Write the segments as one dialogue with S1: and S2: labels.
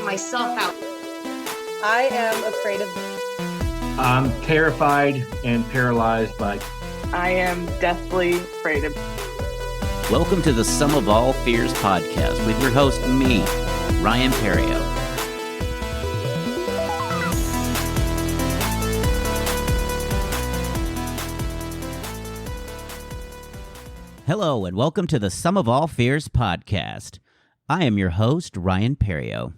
S1: myself out.
S2: I am afraid of.
S3: I'm terrified and paralyzed by.
S4: I am deathly afraid of.
S5: Welcome to the Sum of All Fears podcast with your host, me, Ryan Perio. Hello, and welcome to the Sum of All Fears podcast. I am your host, Ryan Perio.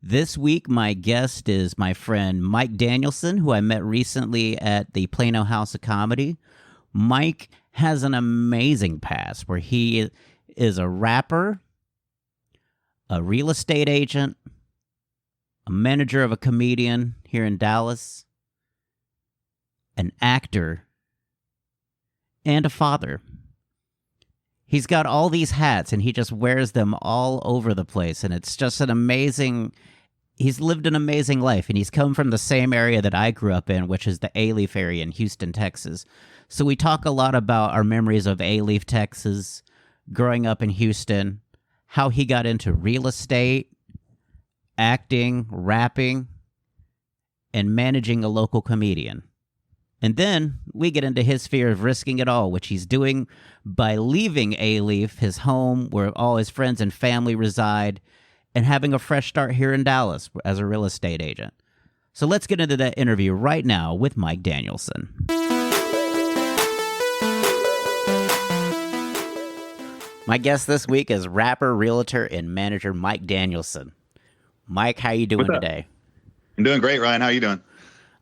S5: This week, my guest is my friend Mike Danielson, who I met recently at the Plano House of Comedy. Mike has an amazing past where he is a rapper, a real estate agent, a manager of a comedian here in Dallas, an actor, and a father. He's got all these hats, and he just wears them all over the place, and it's just an amazing... He's lived an amazing life, and he's come from the same area that I grew up in, which is the A-Leaf area in Houston, Texas. So we talk a lot about our memories of A-Leaf, Texas, growing up in Houston, how he got into real estate, acting, rapping, and managing a local comedian. And then we get into his fear of risking it all, which he's doing by leaving A-Leaf, his home where all his friends and family reside, and having a fresh start here in Dallas as a real estate agent. So let's get into that interview right now with Mike Danielson. My guest this week is rapper, realtor, and manager Mike Danielson. Mike, how you doing today?
S6: I'm doing great, Ryan. How are you doing?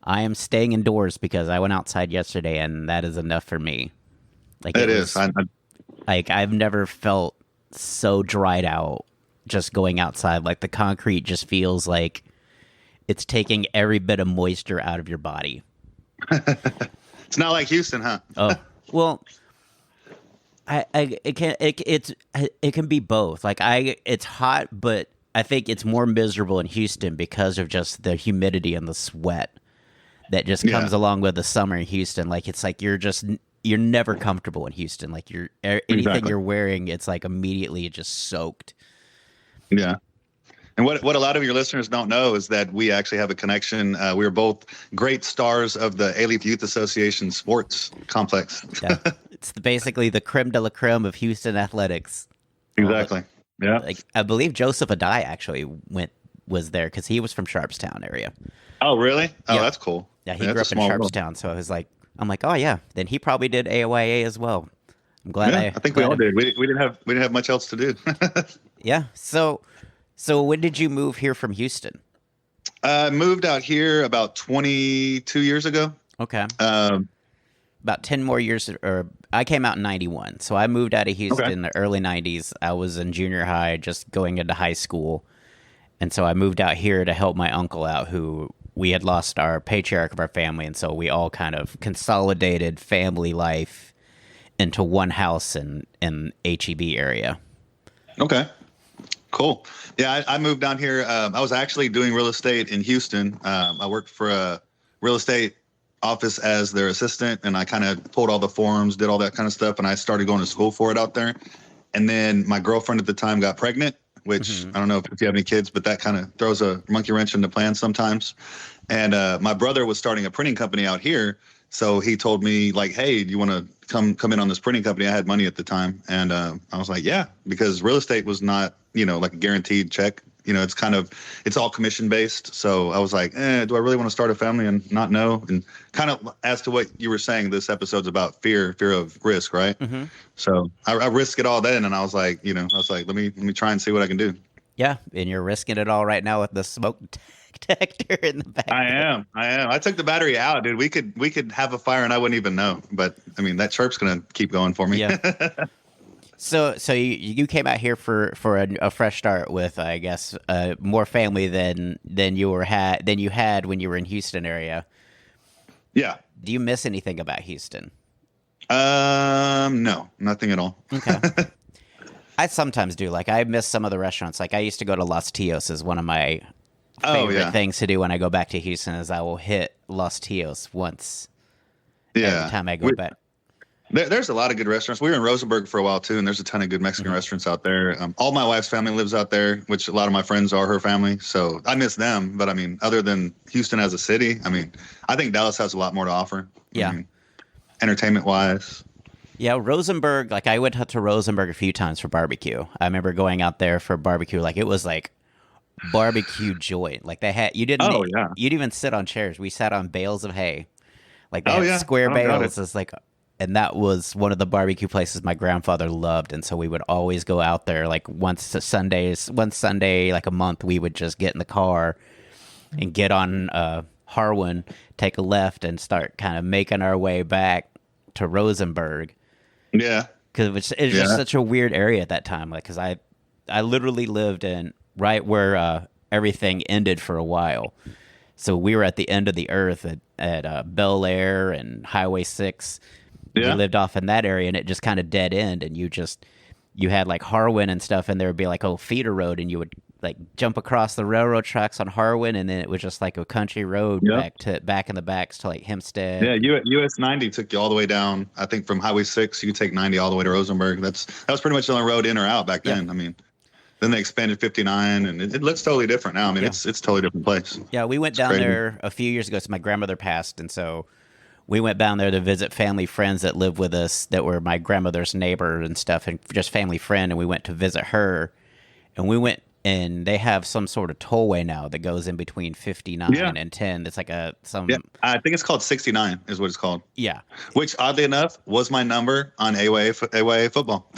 S5: I am staying indoors because I went outside yesterday, and that is enough for me. I've never felt so dried out just going outside. Like the concrete just feels like it's taking every bit of moisture out of your body.
S6: It's not like Houston, huh?
S5: Oh, well, it can be both. It's hot, but I think it's more miserable in Houston because of just the humidity and the sweat that just comes along with the summer in Houston. Like, it's like you're never comfortable in Houston. Like, anything you're wearing, it's like immediately just soaked.
S6: Yeah. And what a lot of your listeners don't know is that we actually have a connection. We are both great stars of the A-Leaf Youth Association sports complex.
S5: Yeah. It's basically the creme de la creme of Houston athletics.
S6: Exactly. Yeah.
S5: Like, I believe Joseph Adai actually was there because he was from Sharpstown area.
S6: Oh, really? Oh,
S5: yeah.
S6: That's cool.
S5: Yeah, he grew up in Sharpstown, so I'm like, oh yeah, then he probably did AYA as well. I'm glad.
S6: I think we all did. We didn't have much else to do.
S5: Yeah. So when did you move here from Houston?
S6: I moved out here about 22 years ago.
S5: Okay. About 10 more years, or I came out in 91. So I moved out of Houston in the early 90s. I was in junior high, just going into high school. And so I moved out here to help my uncle out, who we had lost our patriarch of our family. And so we all kind of consolidated family life into one house in HEB area.
S6: Okay. Cool. Yeah, I moved down here. I was actually doing real estate in Houston. I worked for a real estate office as their assistant, and I kind of pulled all the forms, did all that kind of stuff, and I started going to school for it out there. And then my girlfriend at the time got pregnant, which I don't know if you have any kids, but that kind of throws a monkey wrench into plans sometimes. And my brother was starting a printing company out here. So he told me, like, hey, do you want to come in on this printing company? I had money at the time. And I was like, yeah, because real estate was not, like a guaranteed check. It's all commission based. So I was like, do I really want to start a family and not know? And kind of as to what you were saying, this episode's about fear of risk, right? Mm-hmm. So I risked it all then. And I was like, let me try and see what I can do.
S5: Yeah. And you're risking it all right now with the smoke detector in the back.
S6: I am. I took the battery out, dude. We could have a fire and I wouldn't even know. But I mean, that chirp's going to keep going for me.
S5: Yeah. So you came out here for a fresh start with, I guess, more family than you had when you were in Houston area.
S6: Yeah.
S5: Do you miss anything about Houston?
S6: No, nothing at all.
S5: Okay. I sometimes do. Like, I miss some of the restaurants. Like, I used to go to Los Tios as one of my favorite things to do when I go back to Houston is I will hit Los Tios once every time I go back.
S6: There's a lot of good restaurants. We were in Rosenberg for a while too, and there's a ton of good Mexican restaurants out there. All my wife's family lives out there, which a lot of my friends are her family. So I miss them. But I mean, other than Houston as a city, I mean, I think Dallas has a lot more to offer.
S5: Yeah.
S6: I mean, entertainment wise.
S5: Yeah, Rosenberg, like I went to Rosenberg a few times for barbecue. I remember going out there for barbecue, like it was like barbecue joint. Like they had, you didn't even sit on chairs. We sat on bales of hay. Like they had square bales. It's like, and that was one of the barbecue places my grandfather loved. And so we would always go out there like one Sunday, like a month, we would just get in the car and get on Harwin, take a left and start kind of making our way back to Rosenberg.
S6: Yeah.
S5: Because it's just such a weird area at that time. Like, because I literally lived in right where everything ended for a while. So we were at the end of the earth at Bel Air and Highway 6. Yeah. We lived off in that area, and it just kind of dead end. And you had like Harwin and stuff, and there would be like a feeder road, and you would like jump across the railroad tracks on Harwin, and then it was just like a country road back in the backs to like Hempstead.
S6: Yeah, US 90 took you all the way down. I think from Highway 6, you could take 90 all the way to Rosenberg. That was pretty much the only road in or out back then. I mean, then they expanded 59, and it looks totally different now. I mean, it's a totally different place.
S5: Yeah, we went down there a few years ago. So my grandmother passed, and so we went down there to visit family friends that lived with us that were my grandmother's neighbor and stuff, and just family friend. And we went to visit her, and we went, and they have some sort of tollway now that goes in between 59 and 10. It's like I
S6: think it's called 69 is what it's called.
S5: Yeah.
S6: Which, oddly enough, was my number on AYA football.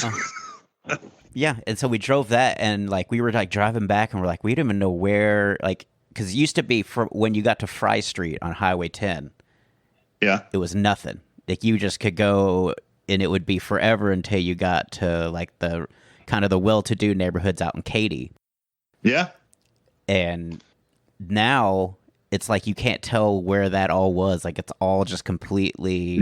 S5: Yeah, and so we drove that, and like we were like driving back, and we're like, we didn't even know where, like, because it used to be when you got to Fry Street on Highway 10.
S6: Yeah,
S5: it was nothing. Like you just could go, and it would be forever until you got to like the kind of the well-to-do neighborhoods out in Katy.
S6: Yeah,
S5: and now it's like you can't tell where that all was. Like it's all just completely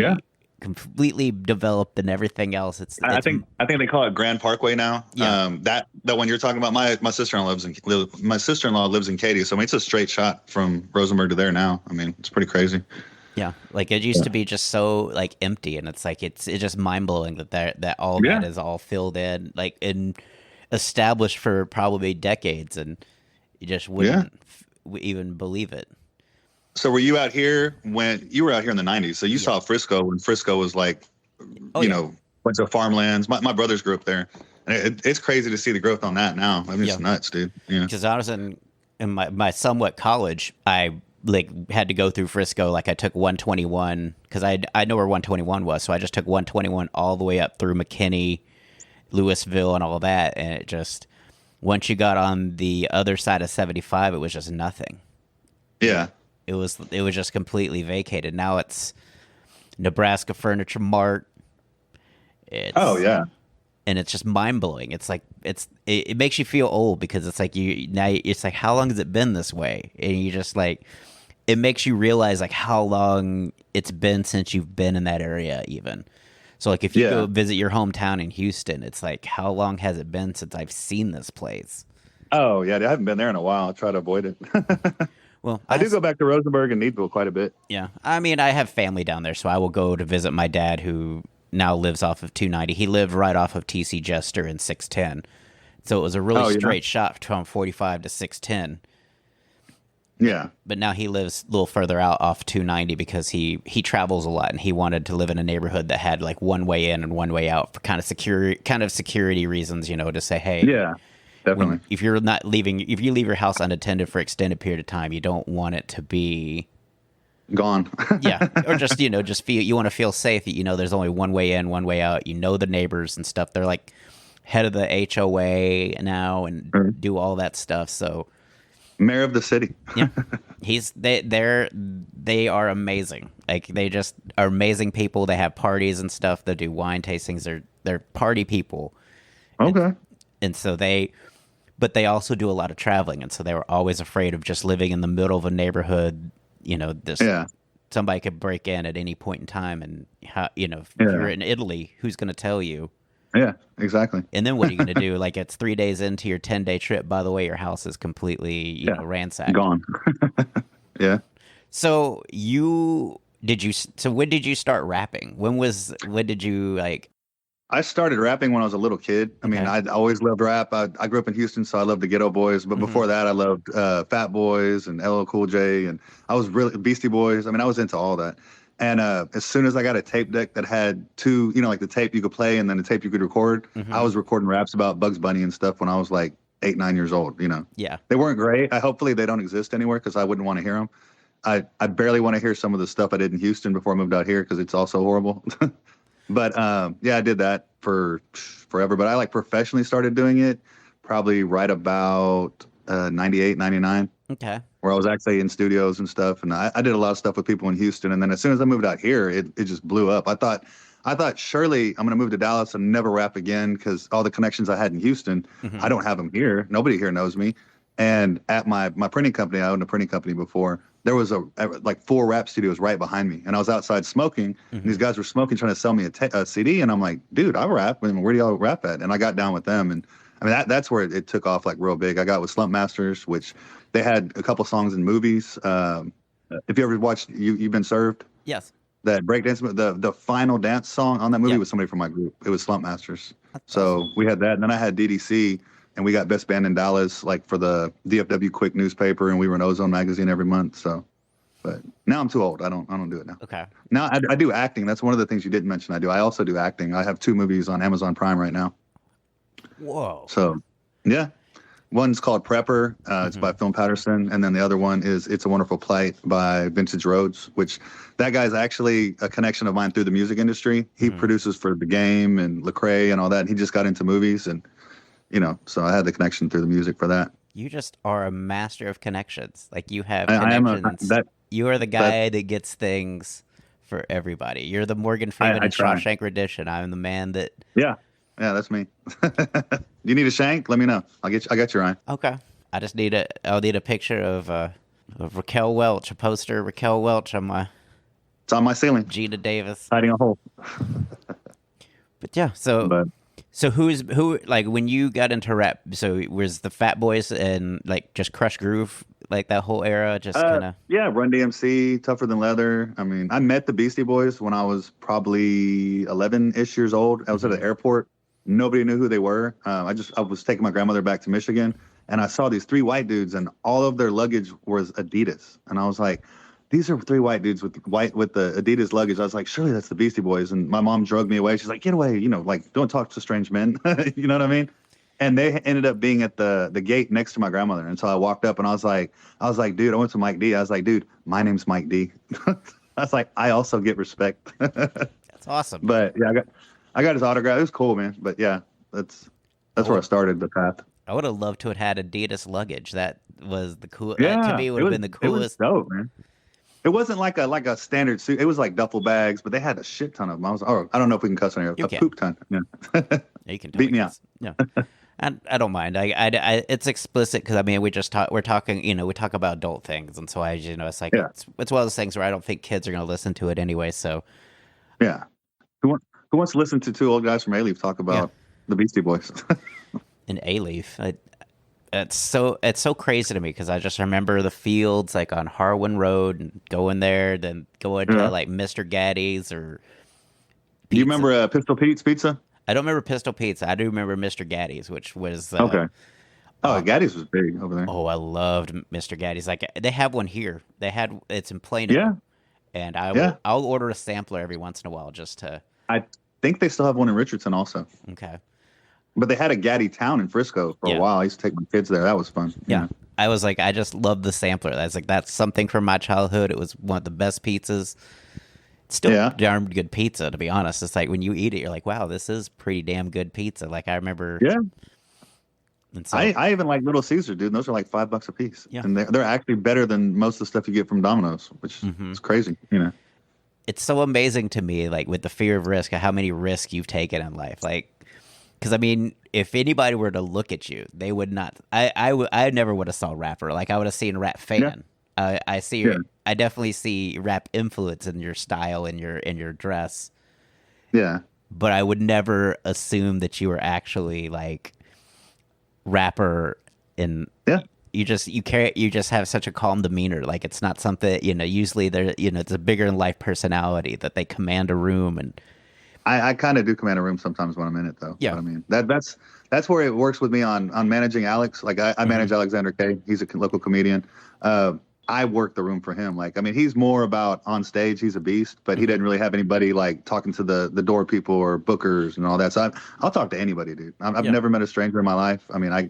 S5: developed and everything else.
S6: I think they call it Grand Parkway now.
S5: Yeah.
S6: That one you're talking about. My sister-in-law lives in Katy, so I mean it's a straight shot from Rosenberg to there now. I mean it's pretty crazy.
S5: Yeah, like it used to be just so like empty, and it's like it's just mind blowing that all that is all filled in, like and established for probably decades, and you just wouldn't even believe it.
S6: So were you out here when you were out here in the 90s? So you saw Frisco when Frisco was like, you know, bunch of farmlands. My brothers grew up there, and it's crazy to see the growth on that now. I mean, it's nuts, dude. Yeah.
S5: Because I was in my somewhat college, I like had to go through Frisco. Like I took 121 because I know where 121 was, so I just took 121 all the way up through McKinney, Louisville, and all that. And it just once you got on the other side of 75, it was just nothing.
S6: Yeah,
S5: it was just completely vacated. Now it's Nebraska Furniture Mart. And it's just mind blowing. It's like it makes you feel old because it's like it's like how long has it been this way? And you just like it makes you realize like how long it's been since you've been in that area even. So like if you go visit your hometown in Houston, it's like how long has it been since I've seen this place?
S6: Oh yeah, I haven't been there in a while. I try to avoid it.
S5: Well,
S6: I do go back to Rosenberg and Needville quite a bit.
S5: Yeah, I mean I have family down there, so I will go to visit my dad who now lives off of 290. He lived right off of TC Jester and 610. So it was a really straight shot from 45 to 610.
S6: Yeah.
S5: But now he lives a little further out off 290 because he travels a lot, and he wanted to live in a neighborhood that had like one way in and one way out for kind of security reasons, you know, to say, hey,
S6: yeah, definitely.
S5: If you leave your house unattended for extended period of time, you don't want it to be
S6: gone.
S5: Yeah, or just you want to feel safe that there's only one way in, one way out. The neighbors and stuff. They're like head of the HOA now and do all that stuff. So
S6: mayor of the city.
S5: Yeah, they are amazing. Like they just are amazing people. They have parties and stuff. They do wine tastings. They're party people.
S6: Okay.
S5: And so but they also do a lot of traveling, and so they were always afraid of just living in the middle of a neighborhood. Somebody could break in at any point in time, and if you're in Italy, who's going to tell you?
S6: Yeah, exactly.
S5: And then what are you going to do? Like it's 3 days into your 10-day trip. By the way, your house is completely ransacked,
S6: gone. Yeah.
S5: So you So when did you start rapping? When did you like?
S6: I started rapping when I was a little kid. I mean,
S5: Okay.
S6: I always loved rap. I grew up in Houston, so I loved the Ghetto Boys. But
S5: Mhm.
S6: before that, I loved Fat Boys and LL Cool J, and I was really Beastie Boys. I mean, I was into all that. And as soon as I got a tape deck that had two, like the tape you could play and then the tape you could record, I
S5: Mhm.
S6: was recording raps about Bugs Bunny and stuff when I was like 8, 9 years old.
S5: Yeah.
S6: They weren't great. Hopefully they don't exist anywhere because I wouldn't want to hear them. I barely want to hear some of the stuff I did in Houston before I moved out here because it's also horrible. But yeah, I did that for forever. But I like professionally started doing it probably right about 98, 99,
S5: Okay.
S6: where I was actually in studios and stuff. And I did a lot of stuff with people in Houston. And then as soon as I moved out here, it just blew up. I thought surely I'm going to move to Dallas and never rap again because all the connections I had in Houston,
S5: Mhm.
S6: I don't have them here. Nobody here knows me. And at my printing company, I owned a printing company before. There was like 4 rap studios right behind me, and I was outside smoking. And these guys were smoking, trying to sell me a CD, and I'm like, "Dude, I rap. I mean, where do y'all rap at?" And I got down with them, and I mean that's where it took off like real big. I got with Slump Masters, which they had a couple songs in movies. If you ever watched You've Been Served,
S5: Yes.
S6: that breakdance, the final dance song on that movie
S5: Yeah.
S6: was somebody from my group. It was Slump Masters.
S5: That's
S6: So
S5: awesome.
S6: we had that, and then I had DDC, and we got Best Band in Dallas, like for the DFW Quick newspaper, and we were in Ozone magazine every month. So, but now I'm too old. I don't do it now.
S5: Okay.
S6: Now I do acting. That's one of the things you didn't mention. I do. I also do acting. I have 2 movies on Amazon Prime right now.
S5: Whoa.
S6: So, yeah. One's called Prepper. It's by Film Patterson, and then the other one is It's a Wonderful Plight by Vintage Rhodes, which that guy's actually a connection of mine through the music industry. He produces for The Game and Lecrae and all that. And he just got into movies, and so I had the connection through the music for that.
S5: You just are a master of connections. Like you have
S6: I am
S5: connections. You are the guy that gets things for everybody. You're the Morgan Freeman
S6: I
S5: in
S6: try.
S5: Shawshank Redemption. I'm the man that.
S6: Yeah, that's me. You need a shank? Let me know. I got you, Ryan.
S5: Okay. I'll need a picture of Raquel Welch, a poster of Raquel Welch on my
S6: It's on my ceiling,
S5: Gina Davis.
S6: hiding a hole.
S5: But yeah, so
S6: But
S5: who like when you got into rap? So was the Fat Boys and like just Crush Groove, like that whole era, just kind of.
S6: yeah, Run DMC, Tougher Than Leather. I mean, I met the Beastie Boys when I was probably 11-ish years old. I was at the airport. Nobody knew who they were. I was taking my grandmother back to Michigan, and I saw these 3 white dudes, and all of their luggage was Adidas. And I was like, these are 3 white dudes with the Adidas luggage. I was like, surely that's the Beastie Boys. And my mom drugged me away. She's like, get away, like don't talk to strange men. You know what I mean? And they ended up being at the gate next to my grandmother. And so I walked up, and I was like, dude, I went to Mike D. I was like, dude, my name's Mike D. I was like, I also get respect.
S5: That's awesome.
S6: But yeah, I got his autograph. It was cool, man. But yeah, that's where I started the path.
S5: I would have loved to have had Adidas luggage. That was the cool.
S6: Yeah,
S5: That to me would have been the
S6: It was
S5: coolest.
S6: dope, man. It wasn't like a standard suit. It was like duffel bags, but they had a shit ton of them. I don't know if we can cuss on here.
S5: You
S6: A
S5: can.
S6: poop ton. Yeah.
S5: You can
S6: Beat me up.
S5: Yeah, I don't mind. It's explicit because I mean we're talking. We talk about adult things, and so it's like
S6: Yeah.
S5: it's one of those things where I don't think kids are going to listen to it anyway. So
S6: Yeah. Who wants to listen to 2 old guys from A-Leaf talk about the Beastie Boys?
S5: an A-Leaf. It's so crazy to me because I just remember the fields like on Harwin Road and going there, then going to like Mr. Gaddy's or.
S6: Do you remember Pistol Pete's Pizza?
S5: I don't remember Pistol Pizza. I do remember Mr. Gaddy's, which was
S6: Okay. Gaddy's was big over there.
S5: Oh, I loved Mr. Gaddy's. Like they have one here. It's in Plano.
S6: Yeah.
S5: And I'll order a sampler every once in a while just to.
S6: I think they still have one in Richardson also.
S5: Okay.
S6: But they had a Gaddy Town in Frisco for a while. I used to take my kids there. That was fun.
S5: Yeah. I was like, I just love the sampler. That's something from my childhood. It was one of the best pizzas. It's still darn good pizza, to be honest. It's like when you eat it, you're like, wow, this is pretty damn good pizza. Like I remember.
S6: Yeah.
S5: And so,
S6: I even like Little Caesar, dude. Those are like $5 a piece.
S5: Yeah.
S6: And they're actually better than most of the stuff you get from Domino's, which is crazy,
S5: It's so amazing to me, like with the fear of risk, how many risks you've taken in life. Like, because I mean, if anybody were to look at you, they would not. I never would have saw rapper. Like I would have seen rap fan. I definitely see rap influence in your style and your dress.
S6: Yeah.
S5: But I would never assume that you were actually like rapper in you just have such a calm demeanor. Like it's not something, usually they're, it's a bigger than life personality that they command a room. And
S6: I kind of do command a room sometimes when I'm in it, though.
S5: Yeah.
S6: But I mean, that's where it works with me on managing Alex. Like I manage Alexander K. He's a local comedian. I work the room for him. Like, I mean, he's more about on stage. He's a beast, but he didn't really have anybody like talking to the door people or bookers and all that. So I'll talk to anybody, dude. I've never met a stranger in my life. I mean, I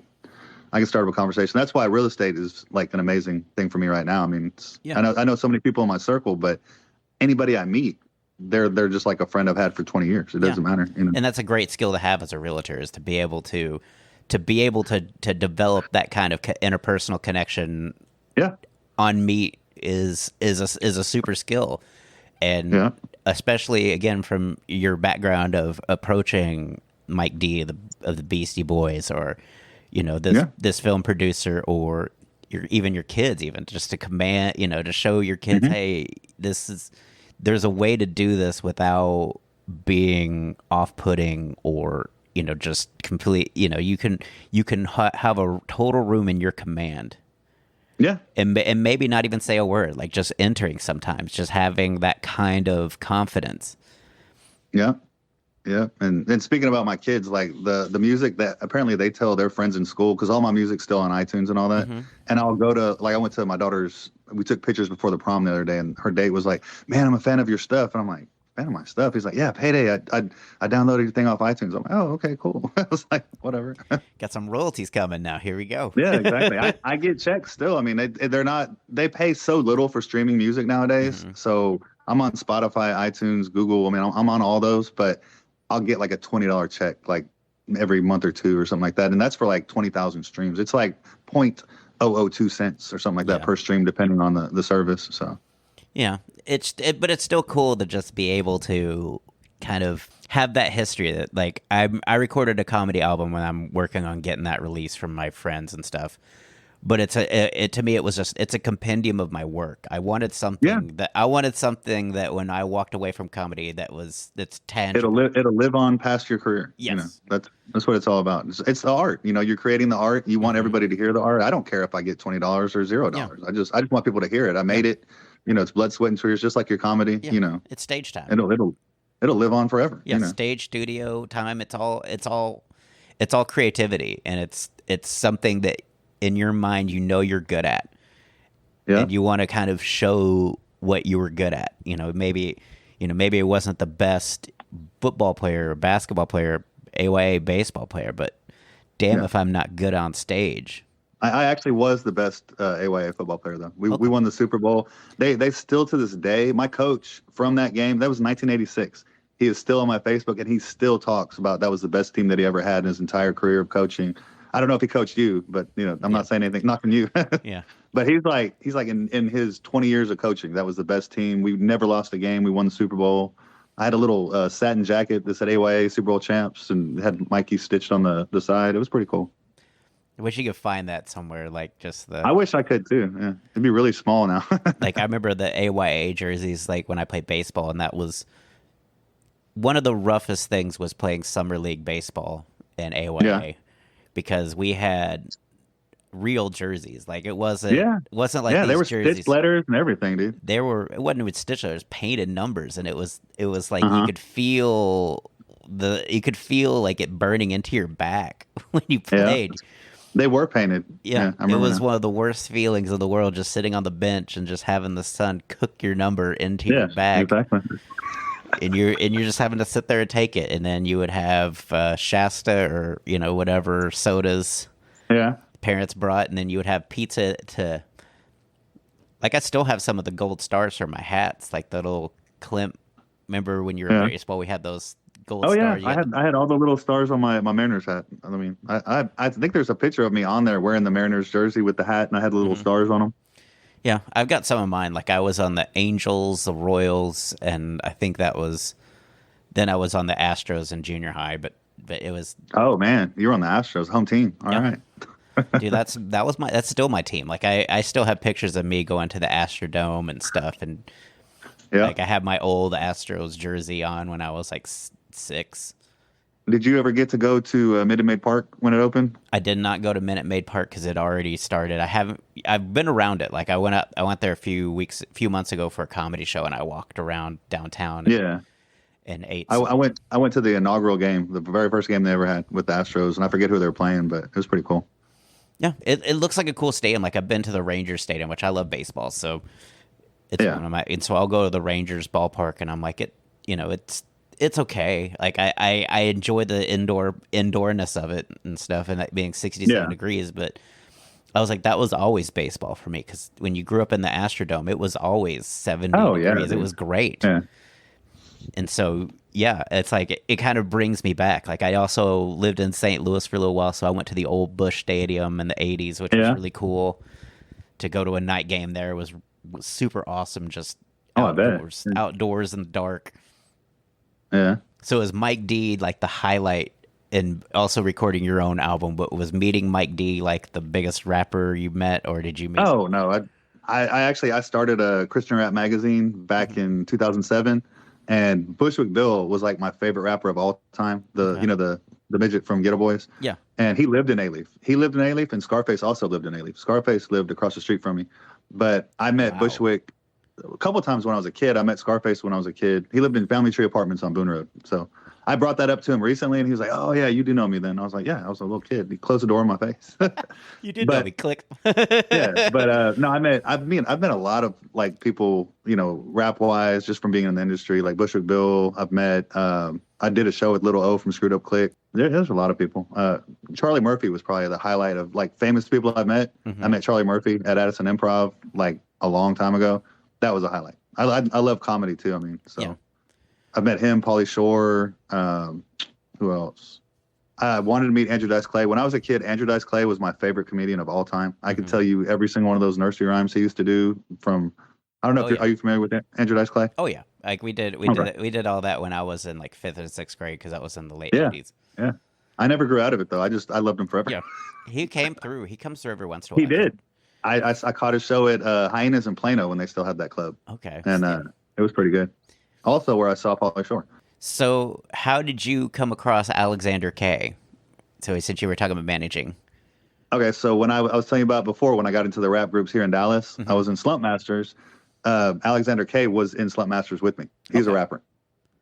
S6: can start up a conversation. That's why real estate is like an amazing thing for me right now. I mean, I know so many people in my circle, but anybody I meet, they're just like a friend I've had for 20 years. It doesn't matter.
S5: And that's a great skill to have as a realtor, is to be able to develop that kind of interpersonal connection.
S6: Yeah.
S5: On meet is a super skill. And especially again from your background of approaching Mike D of the Beastie Boys, or this film producer, or even your kids, even just to command, to show your kids, hey, there's a way to do this without being off-putting, or just complete, you can have a total room in your command.
S6: Yeah.
S5: And maybe not even say a word, like just entering sometimes, just having that kind of confidence.
S6: Yeah. Yeah. And speaking about my kids, like the music that apparently they tell their friends in school, because all my music's still on iTunes and all that. And I'll go to, like, I went to my daughter's, we took pictures before the prom the other day, and her date was like, man, I'm a fan of your stuff. And I'm like, fan of my stuff? He's like, yeah, Payday. I downloaded your thing off iTunes. I'm like, oh, okay, cool. I was like, whatever.
S5: Got some royalties coming now. Here we go.
S6: Yeah, exactly. I get checks still. I mean, they pay so little for streaming music nowadays. So I'm on Spotify, iTunes, Google. I mean, I'm on all those, but I'll get like a $20 check like every month or two or something like that. And that's for like 20,000 streams. It's like 0.002 cents or something like that per stream, depending on the service. So.
S5: Yeah, but it's still cool to just be able to kind of have that history that, like, I recorded a comedy album when I'm working on getting that release from my friends and stuff. But to me, it's a compendium of my work. I wanted something that when I walked away from comedy, that's tangible.
S6: It'll live on past your career.
S5: Yes.
S6: That's what it's all about. It's the art. You're creating the art. You want everybody to hear the art. I don't care if I get $20 or $0. Yeah. I just want people to hear it. I made it. It's blood, sweat, and tears, just like your comedy.
S5: Yeah. It's stage time.
S6: It'll live on forever.
S5: Yeah, stage, studio time. It's all creativity, and it's something that in your mind you're good at. Yeah. And you want to kind of show what you were good at. Maybe it wasn't the best football player or basketball player, AYA baseball player, but damn if I'm not good on stage.
S6: I actually was the best AYA football player, though. We won the Super Bowl. They still, to this day, my coach from that game, that was 1986. He is still on my Facebook, and he still talks about that was the best team that he ever had in his entire career of coaching. I don't know if he coached you, but I'm not saying anything, knocking you.
S5: Yeah.
S6: But he's like in his 20 years of coaching, that was the best team. We never lost a game. We won the Super Bowl. I had a little satin jacket that said AYA Super Bowl champs, and had Mikey stitched on the side. It was pretty cool.
S5: I wish you could find that somewhere, like just the...
S6: I wish I could too. Yeah. It'd be really small now.
S5: Like I remember the AYA jerseys, like when I played baseball, and that was one of the roughest things was playing summer league baseball in AYA, because we had real jerseys. Like it wasn't like these
S6: they were
S5: jerseys.
S6: stitched letters and everything, dude.
S5: It wasn't even stitched letters, painted numbers, and it was like you could feel like it burning into your back when you played.
S6: Yeah. They were painted.
S5: Yeah, it was one of the worst feelings in the world, just sitting on the bench and just having the sun cook your number into your bag.
S6: Exactly.
S5: And you're just having to sit there and take it, and then you would have Shasta or whatever sodas. Yeah. Parents brought, and then you would have pizza to. Like I still have some of the gold stars for my hats, like the little Clint. Remember when you were in baseball, we had those gold stars.
S6: I had all the little stars on my Mariners hat. I mean, I think there's a picture of me on there wearing the Mariners jersey with the hat, and I had the little stars on them.
S5: Yeah, I've got some of mine. Like I was on the Angels, the Royals, and I think then I was on the Astros in junior high. But it was. Oh man, you were on the Astros, home team. All right. Dude, that's still my team. Like I still have pictures of me going to the Astrodome and stuff, and like I have my old Astros jersey on when I was like 6.
S6: Did you ever get to go to Minute Maid Park when it opened?
S5: I did not go to Minute Maid Park because it already started. I've been around it. Like I went there a few months ago for a comedy show, and I walked around downtown. And ate.
S6: I went to the inaugural game, the very first game they ever had with the Astros, and I forget who they were playing, but it was pretty cool.
S5: Yeah, it looks like a cool stadium. Like I've been to the Rangers stadium, which I love baseball, so it's one of my. And so I'll go to the Rangers ballpark, and I'm like it's okay. Like I enjoy the indoorness of it and stuff, and that being 67 degrees. But I was like, that was always baseball for me because when you grew up in the Astrodome, it was always 70 degrees. It was great.
S6: Yeah.
S5: And so, yeah, it's like it kind of brings me back. Like I also lived in St. Louis for a little while, so I went to the old Busch Stadium in the 80s, which was really cool. To go to a night game there was super awesome. Just outdoors in the dark.
S6: Yeah.
S5: So is Mike D like the highlight in also recording your own album? But was meeting Mike D like the biggest rapper you met, or did you meet?
S6: Oh no, I started a Christian rap magazine back in 2007, and Bushwick Bill was like my favorite rapper of all time. The midget from Ghetto Boys.
S5: Yeah.
S6: And he lived in Alief. And Scarface also lived in Alief. Scarface lived across the street from me, but I met Bushwick a couple of times when I was a kid. I met Scarface when I was a kid. He lived in Family Tree Apartments on Boone Road. So I brought that up to him recently, and he was like, "Oh yeah, you do know me then." I was like, "Yeah, I was a little kid." He closed the door in my face.
S5: You did know me. Click.
S6: Yeah, but no, I've met a lot of like people, rap wise, just from being in the industry, like Bushwick Bill. I've met. I did a show with Little O from Screwed Up Click. There's a lot of people. Charlie Murphy was probably the highlight of like famous people I've met.
S5: Mm-hmm.
S6: I met Charlie Murphy at Addison Improv like a long time ago. That was a highlight. I love comedy too. I mean, so I've met him, Pauly Shore. Who else? I wanted to meet Andrew Dice Clay. When I was a kid, Andrew Dice Clay was my favorite comedian of all time. I could tell you every single one of those nursery rhymes he used to do from. I don't know are you familiar with Andrew Dice Clay?
S5: Oh yeah, like we did did all that when I was in like 5th and 6th grade because that was in the late
S6: 80s. Yeah, I never grew out of it though. I loved him forever.
S5: Yeah, he came through. He comes through every once in a while.
S6: He did. I caught his show at Hyenas in Plano when they still had that club.
S5: Okay,
S6: and it was pretty good. Also, where I saw Pauly Shore.
S5: So, how did you come across Alexander K? So, since you were talking about managing.
S6: Okay, so when I was telling you about before, when I got into the rap groups here in Dallas, I was in Slump Masters. Alexander K was in Slump Masters with me. He's a rapper,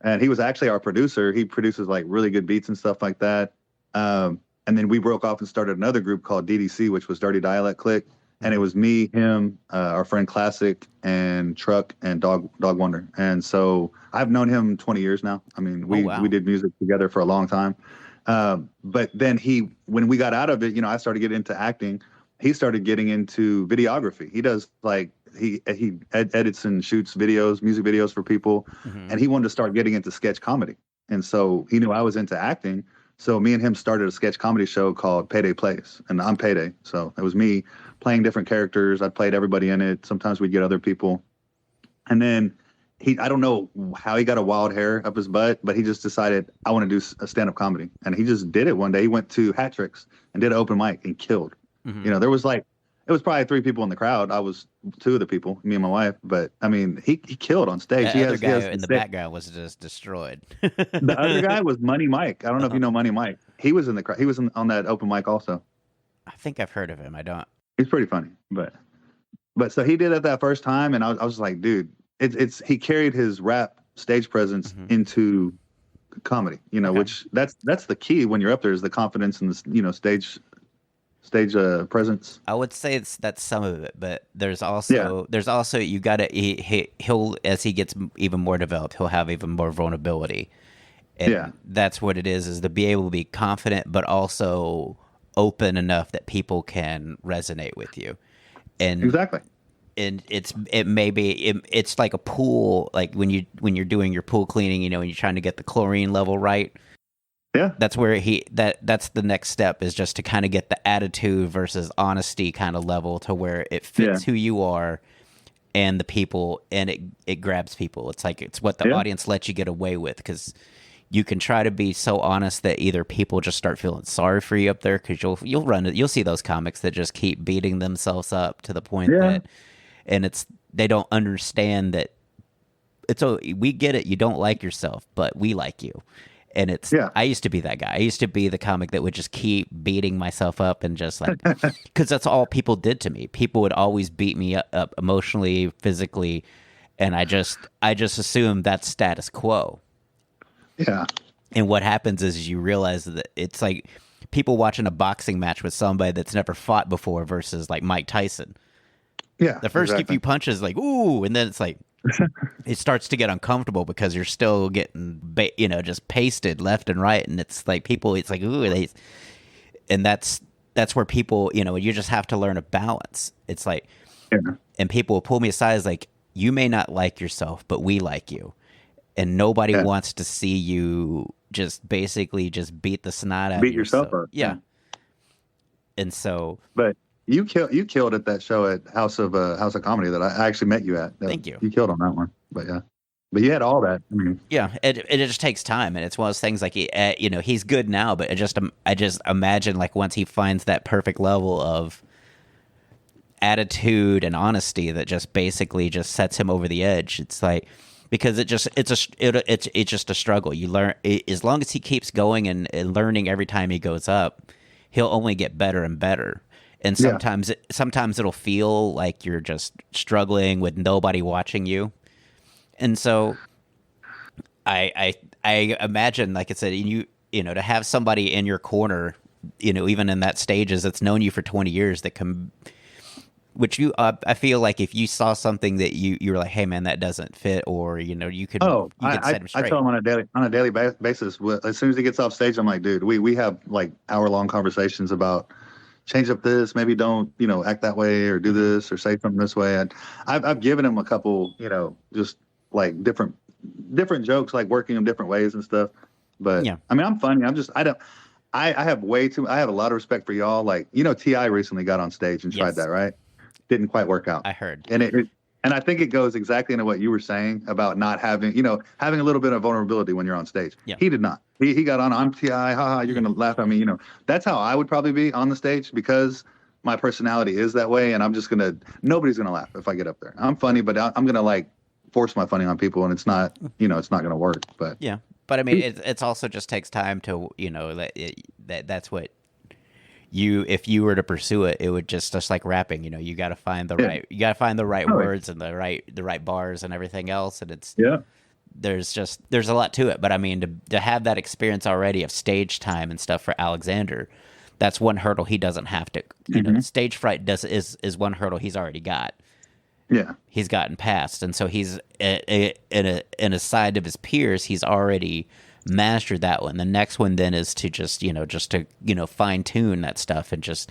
S6: and he was actually our producer. He produces like really good beats and stuff like that. And then we broke off and started another group called DDC, which was Dirty Dialect Click. And it was me, him, our friend Classic, and Truck, and Dog Wonder. And so I've known him 20 years now. I mean, we did music together for a long time. But then when we got out of it, I started getting into acting. He started getting into videography. He does like he edits and shoots music videos for people, and he wanted to start getting into sketch comedy. And so he knew I was into acting. So me and him started a sketch comedy show called Payday Plays, and I'm Payday. So it was me playing different characters. I played everybody in it. Sometimes we'd get other people. And then I don't know how he got a wild hair up his butt, but he just decided, I want to do a stand-up comedy. And he just did it one day. He went to Hat Tricks and did an open mic and killed. There was it was probably 3 people in the crowd. I was 2 of the people, me and my wife. But I mean, he killed on stage.
S5: The other guy in the background was just destroyed.
S6: The other guy was Money Mike. I don't know if you know Money Mike. He was in the crowd. He was on that open mic also.
S5: I think I've heard of him. I don't.
S6: He's pretty funny, but so he did it that first time, and I was like, dude, he carried his rap stage presence into comedy, which that's the key when you're up there is the confidence and the stage presence.
S5: I would say that's some of it, but there's also you gotta he'll as he gets even more developed, he'll have even more vulnerability, and that's what it is to be able to be confident, but also open enough that people can resonate with you. And
S6: exactly.
S5: And it's like a pool, like when you're doing your pool cleaning, and you're trying to get the chlorine level right.
S6: Yeah.
S5: That's where that's the next step, is just to kind of get the attitude versus honesty kind of level to where it fits who you are and the people, and it grabs people. It's like it's what the audience lets you get away with, because you can try to be so honest that either people just start feeling sorry for you up there, because you'll see those comics that just keep beating themselves up to the point that, and they don't understand that we get it. You don't like yourself, but we like you. And it's,
S6: Yeah.
S5: I used to be that guy. I used to be the comic that would just keep beating myself up and just like, because that's all people did to me. People would always beat me up emotionally, physically. And I just assumed that's status quo.
S6: Yeah.
S5: And what happens is you realize that it's like people watching a boxing match with somebody that's never fought before versus like Mike Tyson.
S6: Yeah.
S5: The first few punches, like, ooh, and then it's like, it starts to get uncomfortable because you're still getting, just pasted left and right. And it's like people, it's like, ooh, and that's where people, you just have to learn a balance. It's like, and people will pull me aside as like, you may not like yourself, but we like you. And nobody wants to see you just basically just beat the snot out of yourself.
S6: Up.
S5: Yeah. And so,
S6: but you killed at that show at House of Comedy that I actually met you at.
S5: Thank you.
S6: You killed on that one. But yeah. But you had all that. I mean,
S5: yeah, it just takes time, and it's one of those things like he's good now, but I just imagine like once he finds that perfect level of attitude and honesty that just basically just sets him over the edge. It's like because it's just a struggle. You learn as long as he keeps going and learning every time he goes up, he'll only get better and better. And sometimes it'll feel like you're just struggling with nobody watching you. And so I imagine, like I said, to have somebody in your corner, even in that stages that's known you for 20 years that can, which I feel like if you saw something that you were like, hey man, that doesn't fit, or you could set him straight.
S6: I tell him on a daily basis. As soon as he gets off stage, I'm like, dude, we have like hour-long conversations about change up this, maybe don't act that way, or do this, or say something this way. And I've given him a couple, just like different jokes, like working them different ways and stuff. But yeah. I mean, I'm funny. I have a lot of respect for y'all. Like, T.I. recently got on stage and tried that, right? Didn't quite work out.
S5: I heard.
S6: And I think it goes exactly into what you were saying about not having, having a little bit of vulnerability when you're on stage. Yeah. He did not. He got on, I'm T.I., haha, you're going to laugh at me. That's how I would probably be on the stage, because my personality is that way. And I'm just nobody's going to laugh if I get up there. I'm funny, but I'm going to like force my funny on people, and it's not, it's not going to work. But
S5: yeah. But I mean, it's also just takes time to, that's what if you were to pursue it, it would just like rapping, you got to find the right words and the right bars and everything else. And there's a lot to it. But I mean, to have that experience already of stage time and stuff for Alexander, that's one hurdle he doesn't have to, stage fright is one hurdle he's already got.
S6: Yeah. He's
S5: gotten past. And so he's in a side of his peers, he's already mastered that one. The next one then is to just fine tune that stuff and just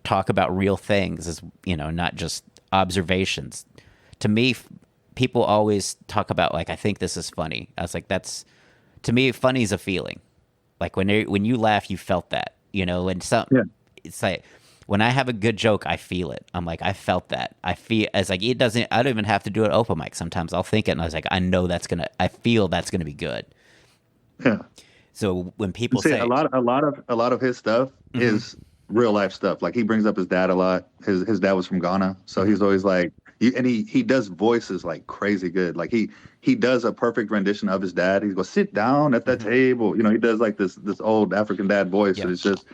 S5: talk about real things, as not just observations. To me, people always talk about like, I think this is funny. I was like, to me, funny is a feeling. Like when you laugh, you felt that, it's like, when I have a good joke, I feel it. I'm like, I felt that. I don't even have to do it open mic. Sometimes I'll think it and I was like, I feel that's going to be good.
S6: Yeah.
S5: So when people say
S6: a lot of his stuff is real life stuff. Like he brings up his dad a lot. His dad was from Ghana. So he's always like, he does voices like crazy good. Like he does a perfect rendition of his dad. He goes, sit down at that table. He does like this old African dad voice. Yeah. And it's just,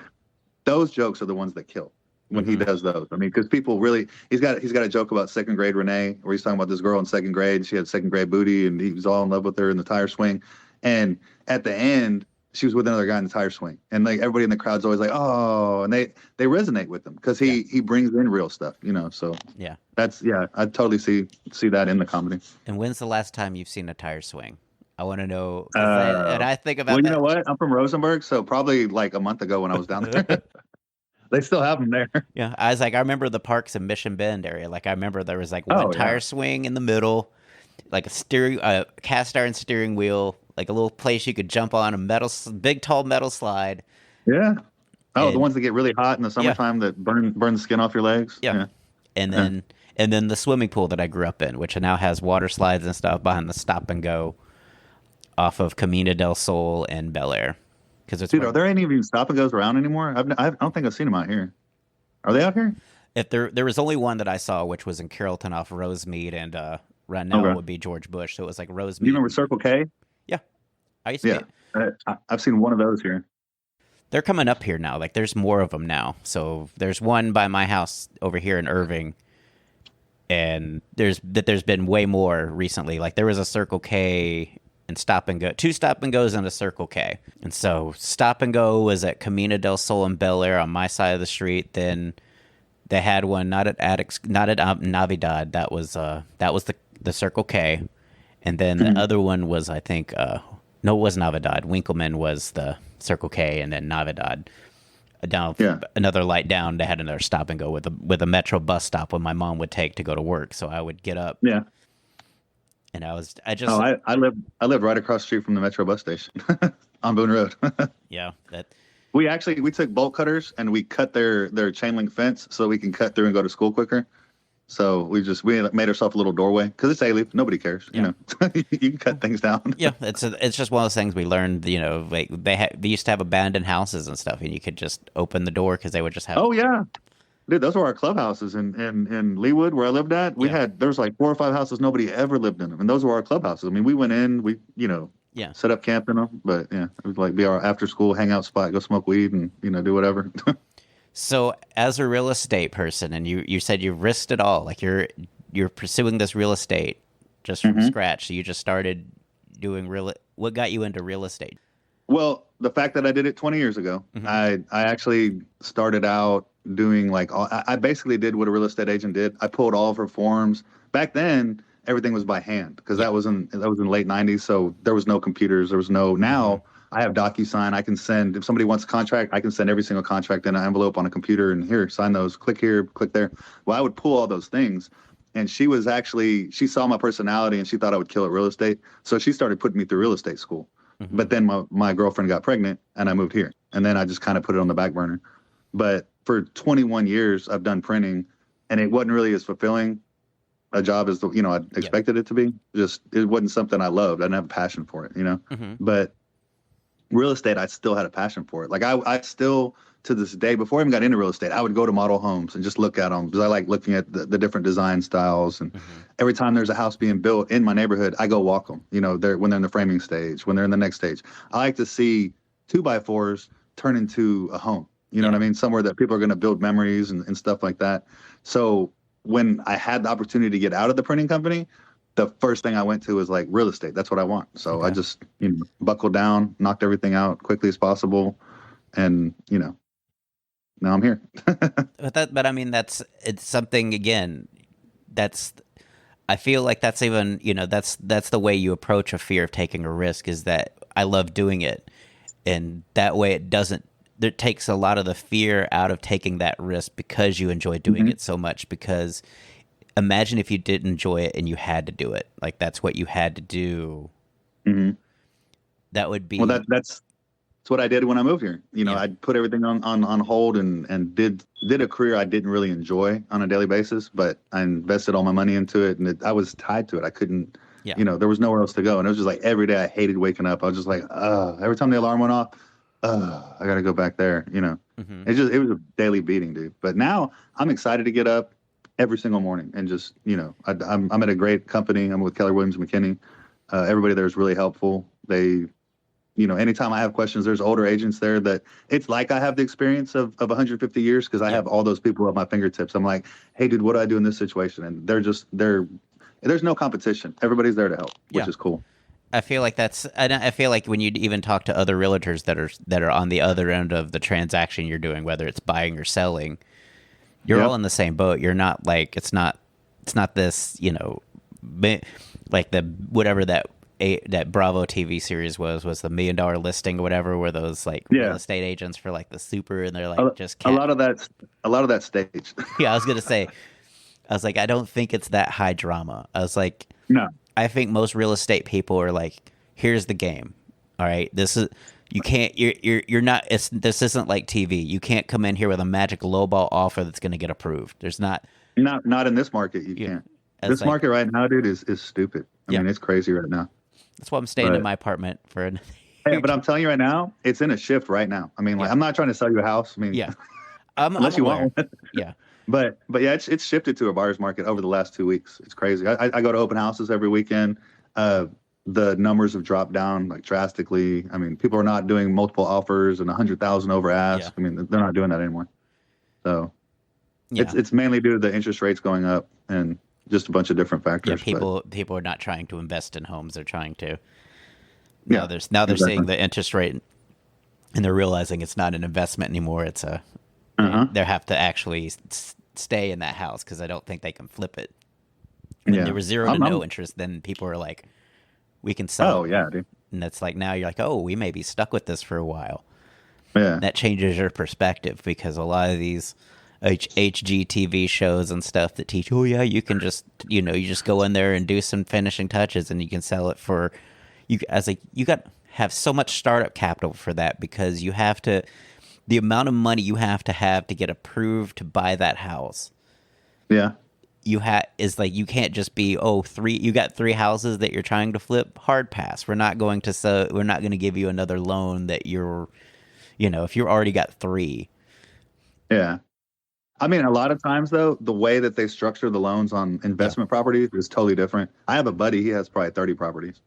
S6: those jokes are the ones that kill when he does those. I mean, because people really, he's got a joke about second grade Renee, where he's talking about this girl in second grade. She had second grade booty, and he was all in love with her in the tire swing. And at the end, she was with another guy in the tire swing, and like everybody in the crowd's always like, oh, and they resonate with him because he brings in real stuff, So
S5: yeah,
S6: I totally see that in the comedy.
S5: And when's the last time you've seen a tire swing? I want to know. And I think about.
S6: Well, you know what? I'm from Rosenberg, so probably like a month ago when I was down there. They still have them there.
S5: Yeah, I remember the parks in Mission Bend area. Like I remember there was like one tire swing in the middle, like a cast iron steering wheel, like a little place you could jump on, big tall metal slide.
S6: Yeah. Oh, the ones that get really hot in the summertime that burn the skin off your legs.
S5: Yeah. And then the swimming pool that I grew up in, which now has water slides and stuff behind the stop and go off of Camino del Sol and Bel Air.
S6: Dude, are there any even stop and goes around anymore? I don't think I've seen them out here. Are they out here?
S5: If there was only one that I saw, which was in Carrollton off Rosemead, and right now it would be George Bush. So it was like Rosemead.
S6: Do you remember Circle K?
S5: Yeah. I used to
S6: Yeah.
S5: be,
S6: I've seen one of those here.
S5: they're coming up here now. Like there's more of them now. So there's one by my house over here in Irving, and there's been way more recently. Like there was a Circle K and Stop and Go, two Stop and Goes and a Circle K. And so Stop and Go was at Camino del Sol in Bel Air on my side of the street. Then they had one not at Navidad. That was the Circle K, and then the other one was I think no, it was Navidad. Winkleman was the Circle K, and then Navidad. Down another light down, they had another Stop and Go with a Metro bus stop when my mom would take to go to work. So I would get up.
S6: Yeah.
S5: And I
S6: lived right across the street from the Metro bus station on Boone Road.
S5: Yeah, that
S6: We took bolt cutters and we cut their chain link fence so we can cut through and go to school quicker. So we made ourselves a little doorway because it's A-leaf. Nobody cares.
S5: Yeah.
S6: You know, you can cut things down.
S5: yeah, it's just one of those things we learned. You know, like they used to have abandoned houses and stuff, and you could just open the door because they would just have.
S6: Oh yeah, dude, those were our clubhouses in Leawood where I lived at. There's like 4 or 5 houses nobody ever lived in them, and those were our clubhouses. I mean, we went in, set up camp in them, but yeah, it would like be our after school hangout spot, go smoke weed and do whatever.
S5: So, as a real estate person, and you said you risked it all, like you're pursuing this real estate just from scratch. So you just started doing What got you into real estate?
S6: Well, the fact that I did it 20 years ago, I actually started out doing I basically did what a real estate agent did. I pulled all of her forms. Back then, everything was by hand because that was in the late 90s. So there was no computers. There was no. Now I have DocuSign. I can send, if somebody wants a contract, I can send every single contract in an envelope on a computer and here, sign those, click here, click there. Well, I would pull all those things. And she saw my personality and she thought I would kill at real estate. So she started putting me through real estate school. But then my girlfriend got pregnant and I moved here. And then I just kind of put it on the back burner. But for 21 years, I've done printing and it wasn't really as fulfilling a job as I expected it to be. Just, it wasn't something I loved. I didn't have a passion for it, But real estate, I still had a passion for it. Like I still, to this day, before I even got into real estate, I would go to model homes and just look at them because I like looking at the different design styles. And every time there's a house being built in my neighborhood, I go walk them, when they're in the framing stage, when they're in the next stage. I like to see 2x4s turn into a home, you know what I mean? Somewhere that people are going to build memories and stuff like that. So when I had the opportunity to get out of the printing company, the first thing I went to was like real estate. That's what I want. So I just, buckled down, knocked everything out quickly as possible. And, now I'm here.
S5: But I mean, it's something, again, I feel like that's even, that's the way you approach a fear of taking a risk is that I love doing it. And that way it takes a lot of the fear out of taking that risk because you enjoy doing it so much. Because imagine if you didn't enjoy it and you had to do it. Like that's what you had to do. That would be.
S6: Well, that's what I did when I moved here. I put everything on hold and did a career I didn't really enjoy on a daily basis, but I invested all my money into it and I was tied to it. I couldn't, there was nowhere else to go. And it was just like every day I hated waking up. I was just like, every time the alarm went off, I got to go back there. It was a daily beating, dude. But now I'm excited to get up every single morning and just, I'm at a great company. I'm with Keller Williams McKinney. Everybody there is really helpful. They, anytime I have questions, there's older agents there that it's like I have the experience of 150 years because I have all those people at my fingertips. I'm like, hey, dude, what do I do in this situation? And there's no competition. Everybody's there to help, which is cool.
S5: I feel like I feel like when you even talk to other realtors that are on the other end of the transaction you're doing, whether it's buying or selling, you're all in the same boat. You're not like, it's not this, like the, whatever that Bravo TV series was the $1 million listing or whatever, where those like real estate agents for like the super, and they're like, just can't.
S6: A lot of that staged.
S5: Yeah. I was like, I don't think it's that high drama. I was like,
S6: no.
S5: I think most real estate people are like, here's the game. All right. This is, you can't, you're not, this isn't like TV. You can't come in here with a magic lowball offer that's going to get approved. There's not
S6: in this market. You can't. This market right now, dude, is stupid. I mean, it's crazy right now.
S5: That's why I'm staying in my apartment for another.
S6: Hey, but I'm telling you right now, it's in a shift right now. I mean, I'm not trying to sell you a house. I mean, unless you want one.
S5: Yeah.
S6: But yeah, it's shifted to a buyer's market over the last 2 weeks. It's crazy. I go to open houses every weekend. the numbers have dropped down like drastically. I mean, people are not doing multiple offers and 100,000 over ask.
S5: Yeah.
S6: I mean, they're not doing that anymore. So
S5: Yeah.
S6: it's mainly due to the interest rates going up and just a bunch of different
S5: Yeah,
S6: factors.
S5: people are not trying to invest in homes. They're trying to
S6: Yeah,
S5: now they're
S6: exactly.
S5: seeing the interest rate and they're realizing it's not an investment anymore. It's a
S6: Uh-huh.
S5: they have to actually stay in that house because I don't think they can flip it. When there was zero to no interest, then people are like, we can sell.
S6: Oh yeah, dude.
S5: And that's like now you're like, oh, we may be stuck with this for a while.
S6: Yeah.
S5: That changes your perspective because a lot of these HGTV shows and stuff that teach, oh yeah, you can just you just go in there and do some finishing touches and you can sell it for you got have so much startup capital for that because you have to the amount of money you have to get approved to buy that house.
S6: Yeah.
S5: You can't just be you got 3 houses that you're trying to flip, hard pass. We're not going to give you another loan that you're if you've already got 3.
S6: Yeah. I mean, a lot of times though, the way that they structure the loans on investment properties is totally different. I have a buddy, he has probably 30 properties.